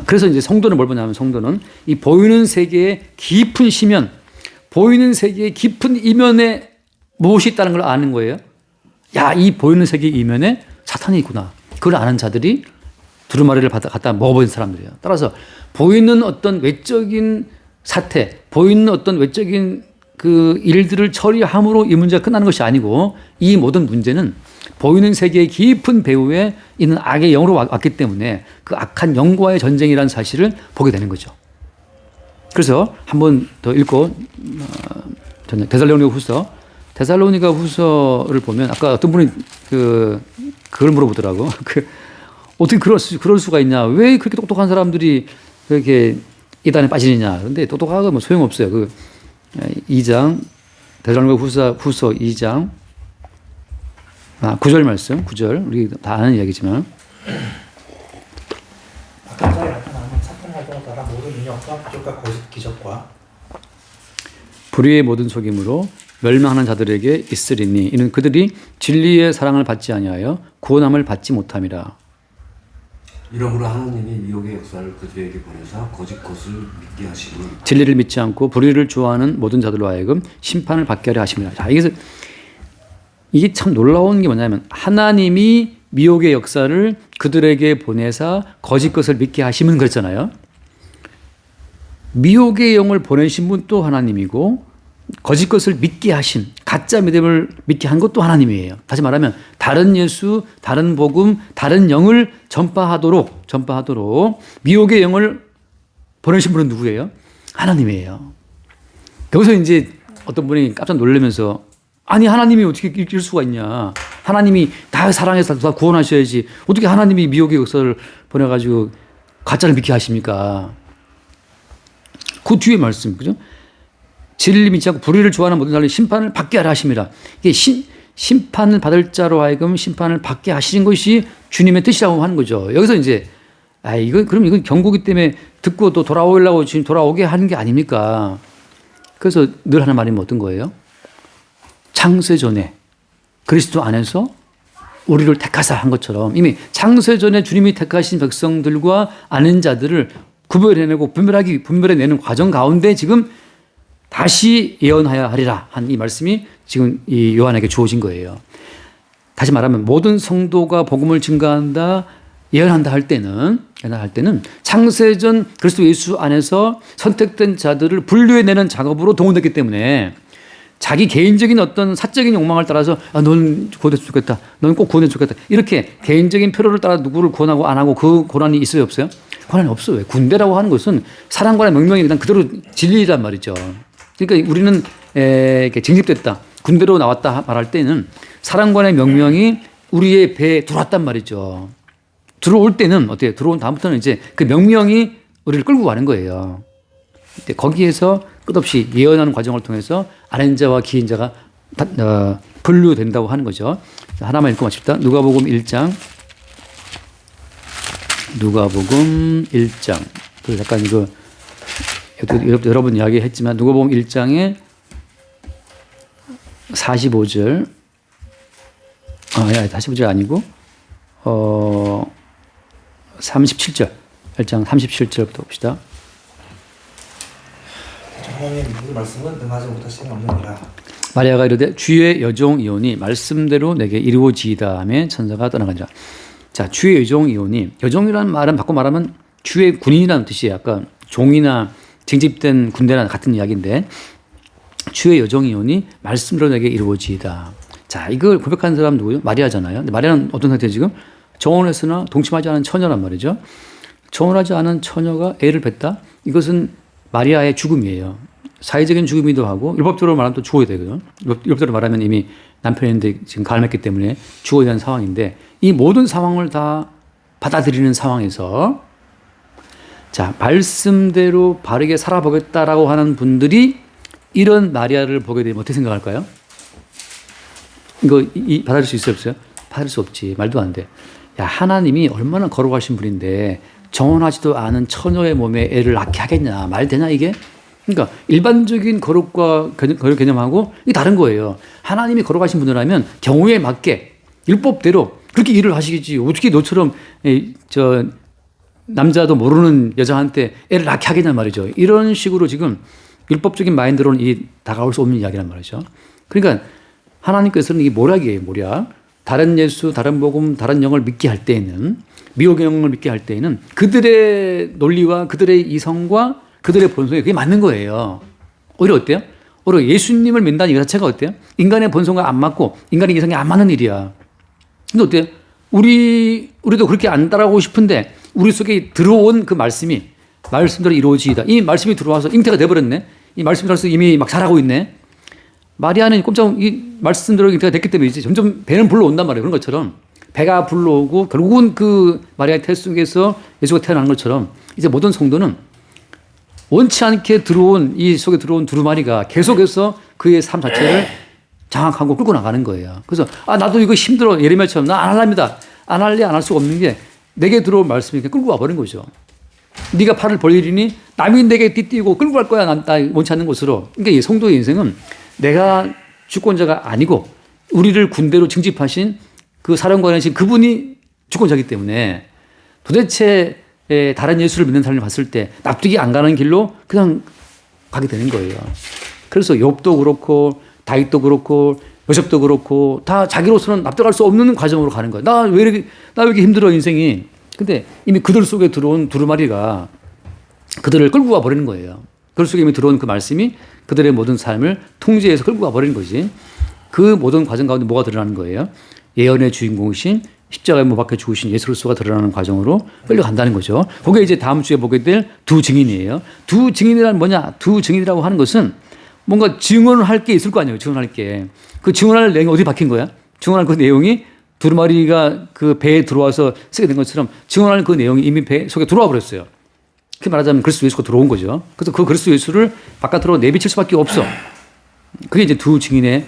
그래서 이제 성도는 뭘 보냐면 성도는 이 보이는 세계의 깊은 시면, 보이는 세계의 깊은 이면에 무엇이 있다는 걸 아는 거예요. 야, 이 보이는 세계 이면에 사탄이 있구나. 그걸 아는 자들이 두루마리를 갖다 먹어버린 사람들이에요. 따라서 보이는 어떤 외적인 사태, 보이는 어떤 외적인 그 일들을 처리함으로 이 문제가 끝나는 것이 아니고 이 모든 문제는 보이는 세계의 깊은 배후에 있는 악의 영으로 왔기 때문에 그 악한 영과의 전쟁이라는 사실을 보게 되는 거죠. 그래서 한 번 더 읽고 데살로니가 후서를 보면 아까 어떤 분이 그걸 물어보더라고. 어떻게 그럴 수가 있냐? 왜 그렇게 똑똑한 사람들이 그렇게 이단에 빠지느냐? 그런데 똑똑하고 뭐 소용없어요. 그 2장 데살로니가 후서 2장 9절 말씀, 9절 우리 다 아는 이야기지만 악한 자에 나타나는 사탄 활동을 따라 모든 인력과 부족과 거짓 기적과 불의의 모든 속임으로 멸망하는 자들에게 있으리니 이는 그들이 진리의 사랑을 받지 아니하여 구원함을 받지 못함이라. 이러므로 하나님이 미혹의 역사를 그들에게 보내사 거짓 것을 믿게 하시니 진리를 믿지 않고 불의를 좋아하는 모든 자들로 하여금 심판을 받게 하려 하심이라. 자, 이게 참 놀라운 게 뭐냐면 하나님이 미혹의 역사를 그들에게 보내사 거짓 것을 믿게 하시면 그랬잖아요. 미혹의 영을 보내신 분 또 하나님이고 거짓 것을 믿게 하신, 가짜 믿음을 믿게 한 것도 하나님이에요. 다시 말하면 다른 예수, 다른 복음, 다른 영을 전파하도록 미혹의 영을 보내신 분은 누구예요? 하나님이에요. 여기서 이제 어떤 분이 깜짝 놀라면서 아니 하나님이 어떻게 이럴 수가 있냐. 하나님이 다 사랑해서 다 구원하셔야지. 어떻게 하나님이 미혹의 역사를 보내가지고 가짜를 믿게 하십니까? 그 뒤에 말씀, 그죠? 진리를 믿지 않고 불의를 좋아하는 모든 사람이 심판을 받게 하라 하십니다. 이게 심판을 받을 자로 하여금 심판을 받게 하시는 것이 주님의 뜻이라고 하는 거죠. 여기서 이제 그럼 이건 경고기 때문에 듣고 또 돌아오려고 지금 돌아오게 하는 게 아닙니까? 그래서 늘 하는 말이 어떤 거예요? 창세전에 그리스도 안에서 우리를 택하사 한 것처럼 이미 창세전에 주님이 택하신 백성들과 아는 자들을 구별해내고 분별해내는 과정 가운데 지금 다시 예언하여 하리라 한 이 말씀이 지금 이 요한에게 주어진 거예요. 다시 말하면 모든 성도가 복음을 증가한다, 예언한다 할 때는 창세전 그리스도 예수 안에서 선택된 자들을 분류해내는 작업으로 동원됐기 때문에 자기 개인적인 어떤 사적인 욕망을 따라서 넌 구원했으면 좋겠다, 넌 꼭 구원했으면 좋겠다 이렇게 개인적인 필요를 따라 누구를 구원하고 안 하고 그 고난이 있어요 없어요? 고난이 없어요. 왜? 군대라고 하는 것은 사랑과의 명령이 그냥 그대로 진리란 말이죠. 그러니까 우리는 이렇게 징집됐다, 군대로 나왔다 말할 때는 사랑관의 명령이 우리의 배에 들어왔단 말이죠. 들어올 때는 어때요? 들어온 다음부터는 이제 그 명령이 우리를 끌고 가는 거예요. 거기에서 끝없이 예언하는 과정을 통해서 아는 자와 기인 자가 분류된다고 하는 거죠. 하나만 읽고 마칩시다. 누가복음 1장. 잠깐 이거 여러분 이야기했지만 누가복음 1장에 45절 45절 아니고 37절 1장 37절부터 봅시다. 하나님의 모든 말씀은 능하지 못하시는 없느니라. 마리아가 이르되 주의 여종이오니 말씀대로 내게 이루어지이다 하며 천사가 떠나가니라. 자, 주의 여종이오니, 여종이라는 말은 바꿔 말하면 주의 군인이라는 뜻이에요. 아까 종이나 징집된 군대랑 같은 이야기인데 주의 여종이오니 말씀대로 내게 이루어지이다. 자, 이걸 고백한 사람 누구요? 마리아잖아요. 근데 마리아는 어떤 상태예요 지금? 정혼했으나 동침하지 않은 처녀란 말이죠. 정혼하지 않은 처녀가 애를 뱄다? 이것은 마리아의 죽음이에요. 사회적인 죽음이기도 하고 율법적으로 말하면 또 죽어야 되거든요. 율법적으로 말하면 이미 남편인데 지금 가늠했기 때문에 죽어야 하는 상황인데 이 모든 상황을 다 받아들이는 상황에서 자, 말씀대로 바르게 살아보겠다라고 하는 분들이 이런 마리아를 보게 되면 어떻게 생각할까요? 이거 받아들일 수 있어요, 없어요? 받을 수 없지. 말도 안 돼. 야, 하나님이 얼마나 거룩하신 분인데 정혼하지도 않은 처녀의 몸에 애를 낳게 하겠냐. 말 되냐, 이게? 그러니까 일반적인 거룩과 거룩 개념하고 이게 다른 거예요. 하나님이 거룩하신 분이라면 경우에 맞게 율법대로 그렇게 일을 하시겠지. 어떻게 너처럼 남자도 모르는 여자한테 애를 낳게 하겠냐 말이죠. 이런 식으로 지금 율법적인 마인드로는 다가올 수 없는 이야기란 말이죠. 그러니까 하나님께서는 이게 모략이에요, 모략. 다른 예수, 다른 복음, 다른 영을 믿게 할 때에는, 미혹의 영을 믿게 할 때에는 그들의 논리와 그들의 이성과 그들의 본성에 그게 맞는 거예요. 오히려 어때요? 오히려 예수님을 믿는다는 이 자체가 어때요? 인간의 본성과 안 맞고 인간의 이성에 안 맞는 일이야. 근데 어때요? 우리도 그렇게 안 따라가고 싶은데 우리 속에 들어온 그 말씀이 말씀대로 이루어지이다. 이 말씀이 들어와서 잉태가 돼버렸네. 이 말씀대로 이미 막 자라고 있네. 마리아는 이 말씀대로 잉태가 됐기 때문에 이제 점점 배는 불러온단 말이에요. 그런 것처럼 배가 불러오고 결국은 그 마리아의 태 속에서 예수가 태어나는 것처럼 이제 모든 성도는 원치 않게 이 속에 들어온 두루마리가 계속해서 그의 삶 자체를 장악하고 끌고 나가는 거예요. 그래서 나도 이거 힘들어. 예레미야처럼 나 안 할랍니다. 안 할래 안 할 수가 없는 게 내게 들어온 말씀이 끌고 와버린 거죠. 네가 팔을 벌리니 남이 내게 띠띠고 끌고 갈 거야. 나 원치 않는 곳으로. 그러니까 이 성도의 인생은 내가 주권자가 아니고 우리를 군대로 징집하신 그 사령관이신 그분이 주권자이기 때문에 도대체 다른 예수를 믿는 사람을 봤을 때 납득이 안 가는 길로 그냥 가게 되는 거예요. 그래서 욥도 그렇고 다윗도 그렇고 요셉도 그렇고 다 자기로서는 납득할 수 없는 과정으로 가는 거예요. 나 왜 이렇게 힘들어 인생이. 근데 이미 그들 속에 들어온 두루마리가 그들을 끌고 와 버리는 거예요. 그들 속에 이미 들어온 그 말씀이 그들의 모든 삶을 통제해서 끌고 와 버리는 거지. 그 모든 과정 가운데 뭐가 드러나는 거예요? 예언의 주인공이신 십자가에 못 박혀 죽으신 예수 그리스도가 드러나는 과정으로 끌려간다는 거죠. 그게 이제 다음 주에 보게 될 두 증인이에요. 두 증인이란 뭐냐? 두 증인이라고 하는 것은 뭔가 증언을 할 게 있을 거 아니에요. 증언할 게. 그 증언할 내용이 어디 박힌 거야? 증언할 그 내용이 두루마리가 그 배에 들어와서 쓰게 된 것처럼 증언할 그 내용이 이미 배 속에 들어와 버렸어요. 그렇게 말하자면 그리스도 예수가 들어온 거죠. 그래서 그 그리스도 예수를 바깥으로 내비칠 수밖에 없어. 그게 이제 두 증인의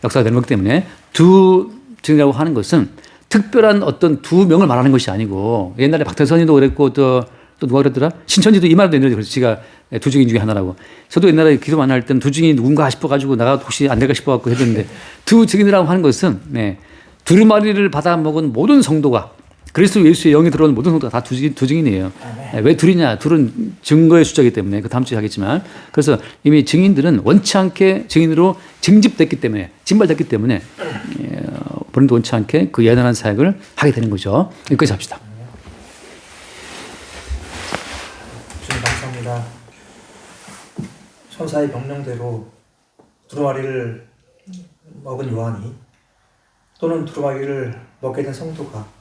역사가 되는 거기 때문에 두 증인이라고 하는 것은 특별한 어떤 두 명을 말하는 것이 아니고 옛날에 박태선이도 그랬고 또 누가 그랬더라? 신천지도 이 말도 했는데 그래서 지가 두 증인 중에 하나라고. 저도 옛날에 기도 많이 할 때는 두 증인이 누군가 싶어가지고 나가 혹시 안 될까 싶어갖고 했는데 두 증인이라고 하는 것은 두루마리를 받아 먹은 모든 성도가 그리스도 예수의 영이 들어오는 모든 성도가 다 두 증인이에요. 왜 둘이냐? 둘은 증거의 숫자이기 때문에 그 다음 주에 하겠지만 그래서 이미 증인들은 원치 않게 증인으로 징집됐기 때문에 징발됐기 때문에 본인도 원치 않게 그 예단한 사역을 하게 되는 거죠. 여기까지 합시다. 주님 감사합니다. 천사의 명령대로 두루마리를 먹은 요한이 또는 두루마리를 먹게 된 성도가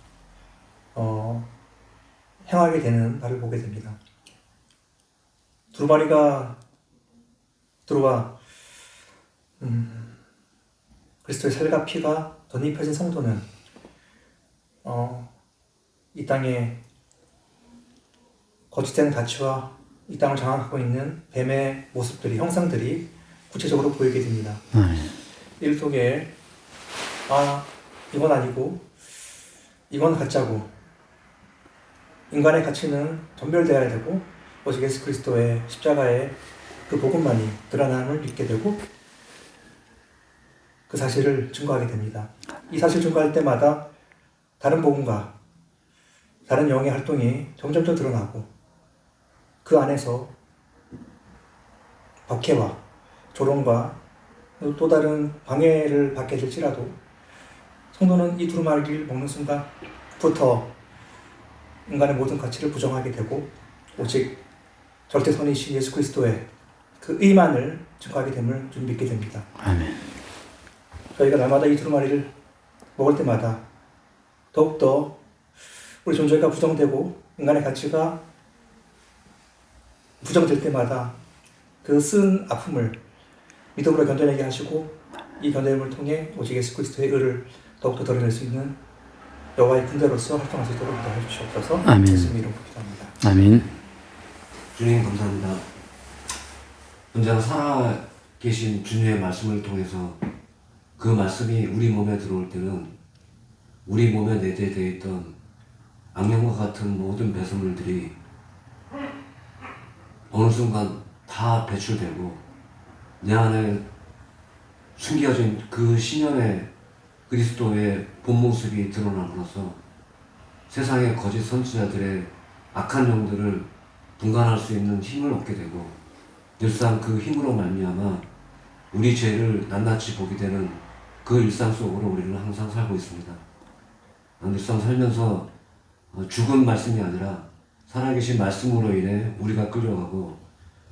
행하게 되는 날을 보게 됩니다. 두루마리가 들어와 그리스도의 살과 피가 덧입혀진 성도는 이 땅에 거짓된 가치와 이 땅을 장악하고 있는 뱀의 모습들이 형상들이 구체적으로 보이게 됩니다. 이를 통해 이건 아니고 이건 가짜고 인간의 가치는 전멸되어야 되고 오직 예수 그리스도의 십자가의 그 복음만이 드러남을 믿게 되고 그 사실을 증거하게 됩니다. 이 사실 증거할 때마다 다른 복음과 다른 영의 활동이 점점 더 드러나고 그 안에서 박해와 조롱과 또 다른 방해를 받게 될지라도 성도는 이 두루마리를 먹는 순간부터 인간의 모든 가치를 부정하게 되고 오직 절대선이신 예수 그리스도의 그 의만을 증거하게 됨을 좀 믿게 됩니다. 아멘. 저희가 날마다 이 두루마리를 먹을 때마다 더욱더 우리 존재가 부정되고 인간의 가치가 부정될 때마다 그 쓴 아픔을 믿음으로 견뎌내게 하시고 이 견뎌냄을 통해 오직 예수 그리스도의 의를 더욱더 드러낼 수 있는 여호와의 군대로서 활동할 수 있도록 인도해 주시옵소서. 아멘. 예수님 이름으로 기도합니다. 아멘. 주님 감사합니다. 언제나 살아 계신 주님의 말씀을 통해서 그 말씀이 우리 몸에 들어올 때는 우리 몸에 내재되어 있던 악령과 같은 모든 배설물들이 어느 순간 다 배출되고 내 안에 숨겨진 그 신현의 그리스도의 본 모습이 드러남으로써 세상의 거짓 선지자들의 악한 영들을 분간할 수 있는 힘을 얻게 되고 늘상 그 힘으로 말미암아 우리 죄를 낱낱이 보게 되는 그 일상 속으로 우리는 항상 살고 있습니다. 늘상 살면서 죽은 말씀이 아니라 살아계신 말씀으로 인해 우리가 끌려가고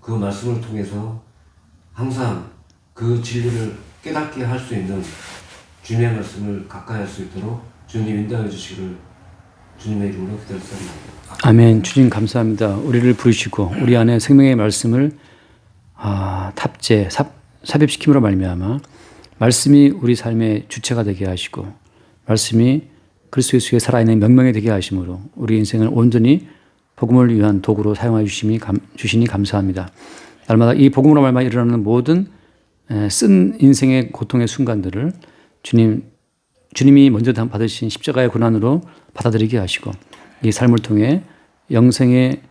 그 말씀을 통해서 항상 그 진리를 깨닫게 할 수 있는 주님의 말씀을 가까이 할 수 있도록 주님 인도해 주시기를 주님의 이름으로 기도드립니다. 아멘. 주님 감사합니다. 우리를 부르시고 우리 안에 생명의 말씀을 삽입시킴으로 말미암아 말씀이 우리 삶의 주체가 되게 하시고 말씀이 그리스도 예수의 살아있는 명령이 되게 하심으로 우리 인생을 온전히 복음을 위한 도구로 사용하여 주시니 감사합니다. 날마다 이 복음으로 말미암아 일어나는 모든 쓴 인생의 고통의 순간들을 주님이 먼저 받으신 십자가의 고난으로 받아들이게 하시고 이 삶을 통해 영생의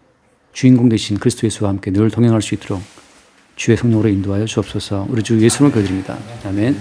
주인공 되신 그리스도 예수와 함께 늘 동행할 수 있도록 주의 성령으로 인도하여 주옵소서. 우리 주 예수님을 기도드립니다. 아멘.